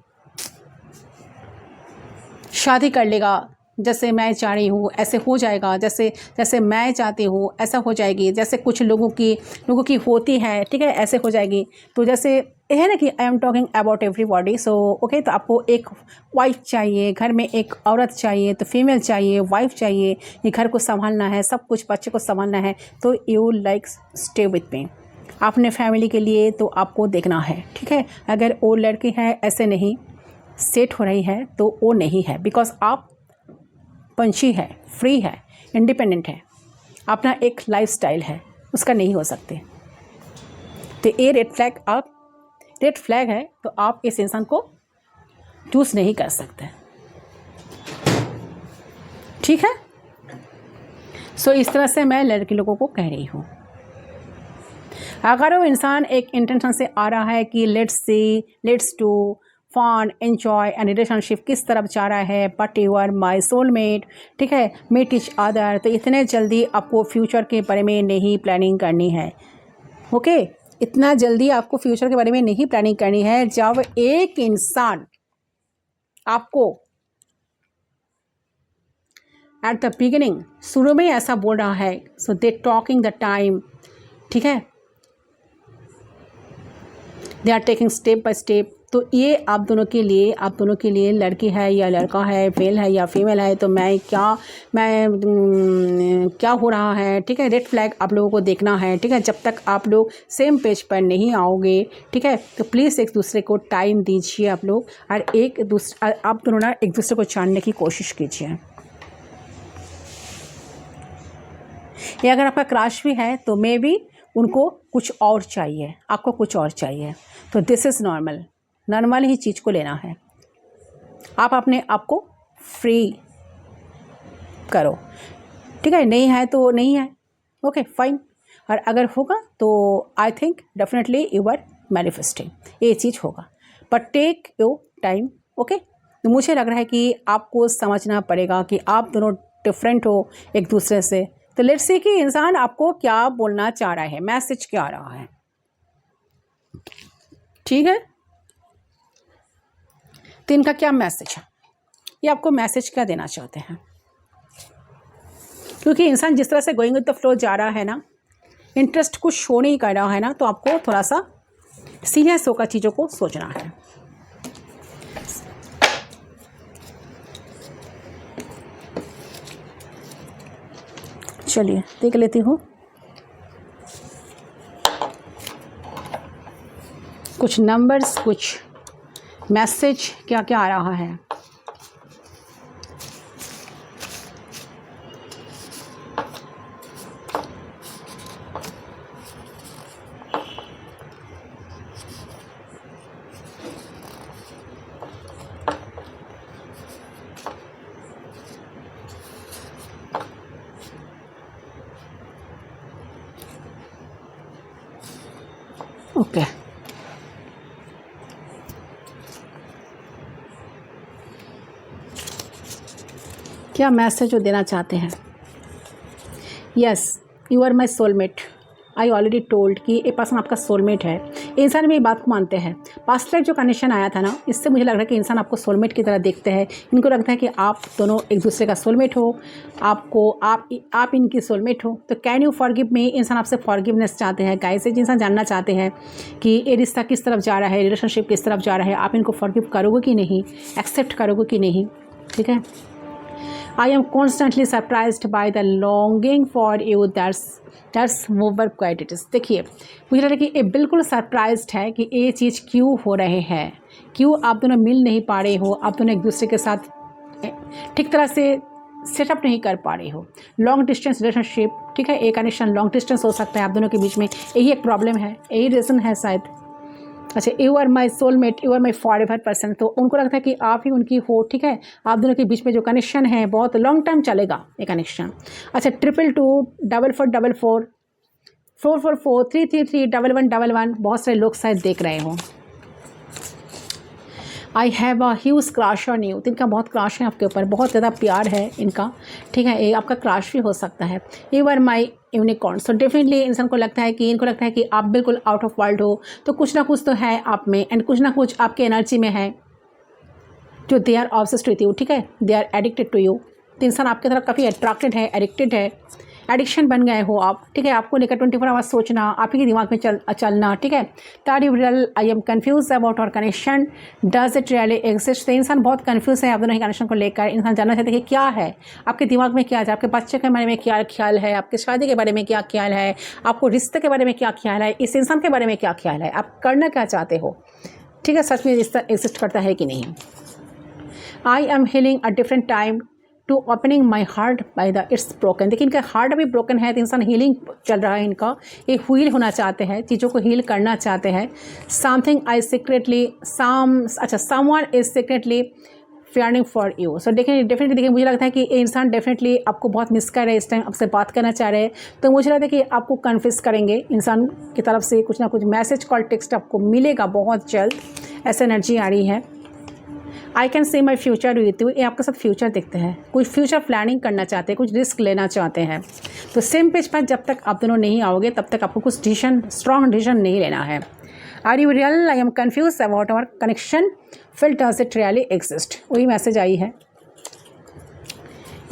शादी कर लेगा, जैसे मैं चाह रही हूँ ऐसे हो जाएगा, जैसे मैं चाहती हूँ ऐसा हो जाएगी, जैसे कुछ लोगों की होती है। ठीक है, ऐसे हो जाएगी। तो जैसे है ना कि I am talking about everybody. So okay, तो आपको एक वाइफ चाहिए, घर में एक औरत चाहिए, तो फीमेल चाहिए, वाइफ चाहिए, ये घर को संभालना है, सब कुछ बच्चे को संभालना है। तो you like stay with me, अपने फैमिली के लिए तो आपको देखना है। ठीक है, अगर वो लड़की है ऐसे नहीं सेट हो रही है तो वो नहीं है, बिकॉज आप पंछी है, फ्री है, इंडिपेंडेंट है, अपना एक लाइफस्टाइल है, उसका नहीं हो सकते। तो ये रेड फ्लैग है, तो आप इस इंसान को चूज़ नहीं कर सकते, ठीक है। सो इस तरह से मैं लड़की लोगों को कह रही हूँ। अगर वो इंसान एक इंटेंशन से आ रहा है कि let's do fun enjoy and relationship किस तरफ जा रहा है, but you are my soulmate, ठीक है, मीट ईच अदर, तो इतने जल्दी आपको फ्यूचर के बारे में नहीं प्लानिंग करनी है, ओके। इतना जल्दी आपको फ्यूचर के बारे में नहीं प्लानिंग करनी है। जब एक इंसान आपको एट द बिगिनिंग, शुरू में ऐसा बोल रहा है, so they talking the time, ठीक है, they are taking step by step, तो ये आप दोनों के लिए लड़की है या लड़का है, मेल है या फीमेल है, तो क्या हो रहा है, ठीक है, रेड फ्लैग आप लोगों को देखना है, ठीक है। जब तक आप लोग सेम पेज पर नहीं आओगे, ठीक है, तो प्लीज़ एक दूसरे को टाइम दीजिए आप लोग, और आप दोनों ना एक दूसरे को जानने की कोशिश कीजिए। ये अगर आपका क्रश भी है तो मे भी उनको कुछ और चाहिए, आपको कुछ और चाहिए, तो दिस इज़ नॉर्मल ही चीज़ को लेना है। आप अपने आप को फ्री करो, ठीक है, नहीं है तो नहीं है, ओके फाइन, और अगर होगा तो I think definitely you are manifesting, ये चीज़ होगा, but take your time, okay. तो मुझे लग रहा है कि आपको समझना पड़ेगा कि आप दोनों डिफरेंट हो एक दूसरे से। तो लेट्स सी कि इंसान आपको क्या बोलना चाह रहा है, मैसेज क्या आ रहा है, ठीक है। तो इनका क्या मैसेज है, ये आपको मैसेज क्या देना चाहते हैं, क्योंकि इंसान जिस तरह से गोइंग विद द फ्लो जा रहा है ना, इंटरेस्ट कुछ शो नहीं कर रहा है ना, तो आपको थोड़ा सा सीरियस होकर चीज़ों को सोचना है। चलिए देख लेती हूँ कुछ नंबर्स, कुछ मैसेज क्या क्या आ रहा है। ओके, क्या मैसेज वो देना चाहते हैं। Yes, you are my soulmate, I already told कि ये पर्सन आपका सोलमेट है। इंसान में ये बात को मानते हैं। पास्ट लाइफ जो कनेक्शन आया था ना, इससे मुझे लग रहा है कि इंसान आपको सोलमेट की तरह देखते हैं। इनको लगता है कि आप दोनों एक दूसरे का सोलमेट हो, आप इनकी सोलमेट हो। तो कैन यू फॉरगिव मी, इंसान आपसे फॉरगिवनेस चाहते हैं। गाइस, इंसान जानना चाहते हैं कि ये रिश्ता किस तरफ जा रहा है, रिलेशनशिप किस तरफ जा रहा है, आप इनको फॉरगिव करोगे कि नहीं, एक्सेप्ट करोगे कि नहीं, ठीक है। I am constantly surprised by the longing for you that's over quite it is। देखिए, मुझे लग रहा है कि ये बिल्कुल सरप्राइज्ड है कि ये चीज़ क्यों हो रहे हैं, क्यों आप दोनों मिल नहीं पा रहे हो, आप दोनों एक दूसरे के साथ ठीक तरह से सेटअप नहीं कर पा रहे हो। लॉन्ग डिस्टेंस रिलेशनशिप, ठीक है, एक कनेक्शन लॉन्ग डिस्टेंस हो सकता है आप दोनों के बीच में, यही एक प्रॉब्लम है, यही रीज़न है शायद। अच्छा, you are my soulmate, you are my forever person, तो उनको लगता है कि आप ही उनकी हो, ठीक है। आप दोनों के बीच में जो कनेक्शन है बहुत लॉन्ग टाइम चलेगा ये कनेक्शन। अच्छा, 22224444 444 333 1111, बहुत सारे लोग शायद देख रहे हो। I have a huge crush on you, तो इनका बहुत क्रश है आपके ऊपर, बहुत ज़्यादा प्यार है इनका, ठीक है। ये आपका क्रश भी हो सकता है। You are my unicorn, so definitely इंसान को लगता है कि, इनको लगता है कि आप बिल्कुल आउट ऑफ वर्ल्ड हो, तो कुछ ना कुछ तो है आप में, एंड कुछ ना कुछ आपके एनर्जी में है जो they are obsessed with you, ठीक है, they are addicted to you. तो इंसान आपकी तरफ काफ़ी अट्रैक्टेड है, एडिक्टेड है, एडिक्शन बन गए हो आप, ठीक है। आपको लेकर 24 आवर्स सोचना, आप ही के दिमाग में चलना, ठीक है। Third real, I am confuse about our connection, does it really exist. तो इंसान बहुत कन्फ्यूज है आप दोनों ही कनेक्शन को लेकर। इंसान जानना चाहते हैं कि क्या है आपके दिमाग में, क्या है आपके बच्चे के बारे में क्या ख्याल है, आपके शादी के बारे में क्या ख्याल है, आपको रिश्ते के बारे में क्या ख्याल है, इस इंसान के बारे में क्या ख्याल है, आप करना क्या चाहते हो, ठीक है। सच में रिश्ता एग्जिस्ट करता है कि नहीं। I am healing a different time to opening my heart by the it's broken. देखिए इनका हार्ट अभी ब्रोकन है तो इंसान हीलिंग चल रहा है इनका, एक हील होना चाहते हैं, चीज़ों को हील करना चाहते हैं। Something I secretly someone is secretly fairing for you. So देखिए डेफिनेटली, देखिए मुझे लगता है कि ये इंसान डेफिनेटली आपको बहुत मिस कर रहे हैं, इस टाइम आपसे बात करना चाह रहे हैं। तो मुझे लगता है कि आपको कन्फ्यूज करेंगे, इंसान की तरफ से कुछ ना कुछ मैसेज कॉल टेक्स्ट आपको मिलेगा बहुत जल्द, ऐसा एनर्जी आ रही है। I can see my future with you, ये आपके साथ फ्यूचर दिखते हैं, कुछ फ्यूचर प्लानिंग करना चाहते हैं, कुछ रिस्क लेना चाहते हैं। तो सेम पेज पर जब तक आप दोनों नहीं आओगे तब तक आपको कुछ डिसीजन, स्ट्रॉन्ग डिसीजन नहीं लेना है। Are you real, I am confuse about our connection, fill does it really exist, वही मैसेज आई है।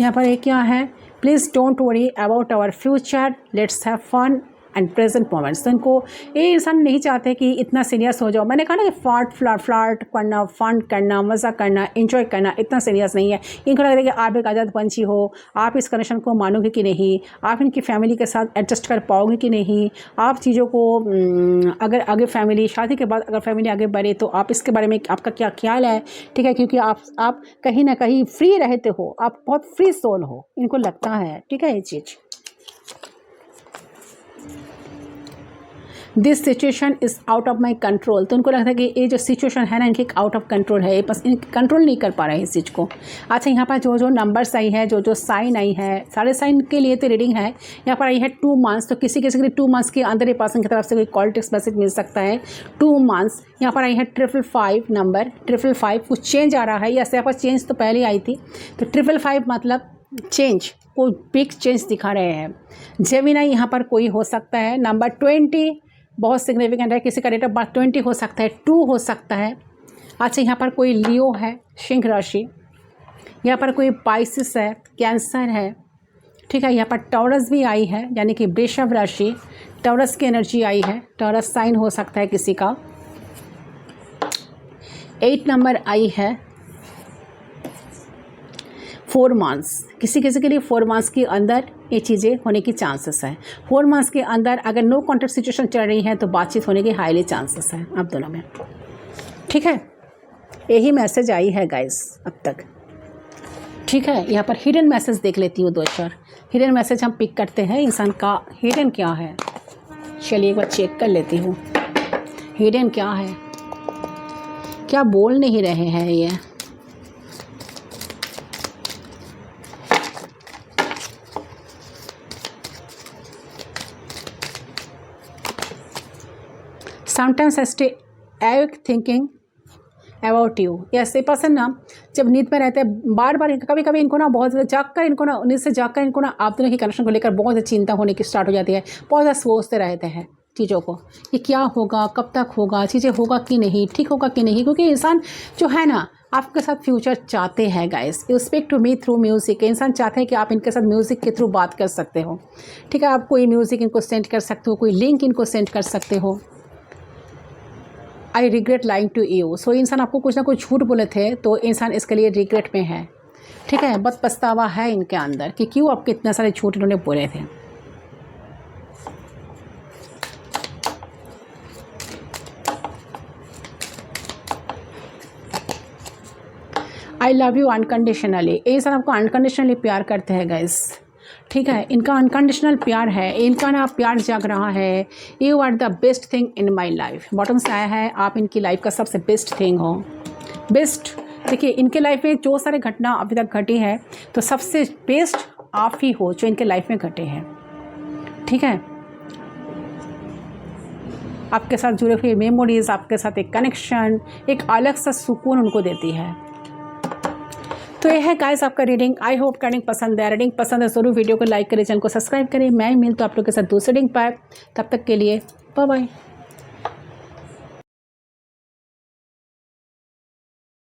यहाँ पर एक क्या है, please don't worry about our future, let's have fun and present moments. तो इनको ये इंसान नहीं चाहते कि इतना सीरियस हो जाओ। मैंने कहा ना कि फ्लार्ट करना, फन करना, मज़ा करना, एंजॉय करना इतना सीरियस नहीं है। इनको लगता है कि आप एक आज़ाद पंछी हो, आप इस कनेक्शन को मानोगे कि नहीं, आप इनकी फैमिली के साथ एडजस्ट कर पाओगे कि नहीं, आप चीज़ों को अगर आगे फैमिली, शादी के बाद अगर फैमिली आगे बढ़े तो आप इसके बारे में आपका क्या ख्याल है, ठीक है, क्योंकि आप कहीं ना कहीं फ्री रहते हो, आप बहुत फ्री सोल हो, इनको लगता है, ठीक है ये चीज़। This situation is out of my control, तो उनको लगता है कि ये जो सिचुएशन है ना इनकी आउट ऑफ कंट्रोल है, ये बस कंट्रोल नहीं कर पा रहे हैं इस चीज़ को। अच्छा यहाँ पर जो जो नंबर्स आई है, जो जो साइन आई है, सारे साइन के लिए तो रीडिंग है। यहाँ पर आई है 2 मंथ्स, तो किसी किसी के 2 मंथ्स के अंदर ये पर्सन की तरफ से कोई कॉल टेक्स्ट मैसेज मिल सकता है 2 मंथ्स। यहाँ पर आई है 555 नंबर, 555 कुछ चेंज आ रहा है, या यहाँ पर चेंज तो पहले आई थी, तो 555 मतलब चेंज, कोई बिग चेंज दिखा रहे हैं। जेमिनी यहाँ पर कोई हो सकता है। नंबर 20 बहुत सिग्निफिकेंट है, किसी का डेट ऑफ बर्थ 20 हो सकता है, 2 हो सकता है। अच्छा यहाँ पर कोई लियो है, सिंह राशि, यहाँ पर कोई पाइसिस है, कैंसर है, ठीक है। यहाँ पर टॉरस भी आई है, यानी कि वृषभ राशि, टॉरस की एनर्जी आई है, टॉरस साइन हो सकता है किसी का। 8 नंबर आई है 4 मंथ्स, किसी किसी के लिए 4 मंथ्स के अंदर ये चीज़ें होने की चांसेस है। 4 मंथ्स के अंदर अगर नो कॉन्टैक्ट सिचुएशन चल रही है तो बातचीत होने के हाईली चांसेस हैं आप दोनों में, ठीक है। यही मैसेज आई है गाइस अब तक, ठीक है। यहाँ पर हिडन मैसेज देख लेती हूँ 2-4 हिडन मैसेज हम पिक करते हैं, इंसान का हिडन क्या है। चलिए एक बार चेक कर लेती हूँ हिडन क्या है, क्या बोल नहीं रहे हैं ये। Sometimes I stay awake thinking about you. ऐसे पर्सन ना जब नींद में रहते हैं बार बार, कभी कभी इनको ना बहुत ज़्यादा जाग कर, इनको ना नींद से जाग कर इनको ना आप दोनों की कनेक्शन को लेकर बहुत ज़्यादा चिंता होने की स्टार्ट हो जाती है। बहुत ज़्यादा सोचते रहते हैं चीज़ों को, ये क्या होगा, कब तक होगा, चीज़ें होगा कि नहीं, ठीक होगा कि नहीं, क्योंकि इंसान जो है ना आपके साथ फ्यूचर चाहते हैं guys. You speak to me through music, इंसान चाहते हैं कि आप इनके साथ म्यूज़िक के थ्रू बात कर सकते हो, ठीक है। आप कोई म्यूज़िक इनको सेंड कर सकते हो, कोई लिंक इनको सेंड कर सकते हो। I regret lying to you, so इंसान आपको कुछ ना कुछ झूठ बोले थे तो इंसान इसके लिए रिग्रेट में है, ठीक है। बहुत पछतावा है इनके अंदर कि क्यों आपके इतने सारे झूठ इन्होंने बोले थे। आई लव यू अनकंडीशनली, ये इंसान आपको अनकंडीशनली प्यार करते हैं गाइस, ठीक है। इनका अनकंडीशनल प्यार है, इनका ना प्यार जाग रहा है। You are the best thing in my life, bottom से आया है, आप इनकी लाइफ का सबसे बेस्ट थिंग हो। बेस्ट, देखिए इनके लाइफ में जो सारे घटना अभी तक घटी है तो सबसे बेस्ट आप ही हो जो इनके लाइफ में घटे हैं, ठीक है। आपके साथ जुड़े हुए मेमोरीज, आपके साथ एक कनेक्शन, एक अलग सा सुकून उनको देती है। तो ये है गाइस आपका रीडिंग। आई होप रीडिंग पसंद है। रीडिंग पसंद है ज़रूर वीडियो को लाइक करें, चैनल को सब्सक्राइब करें। मैं मिलता हूँ आप लोग के साथ दूसरे रीडिंग पर, तब तक के लिए बाय बाय।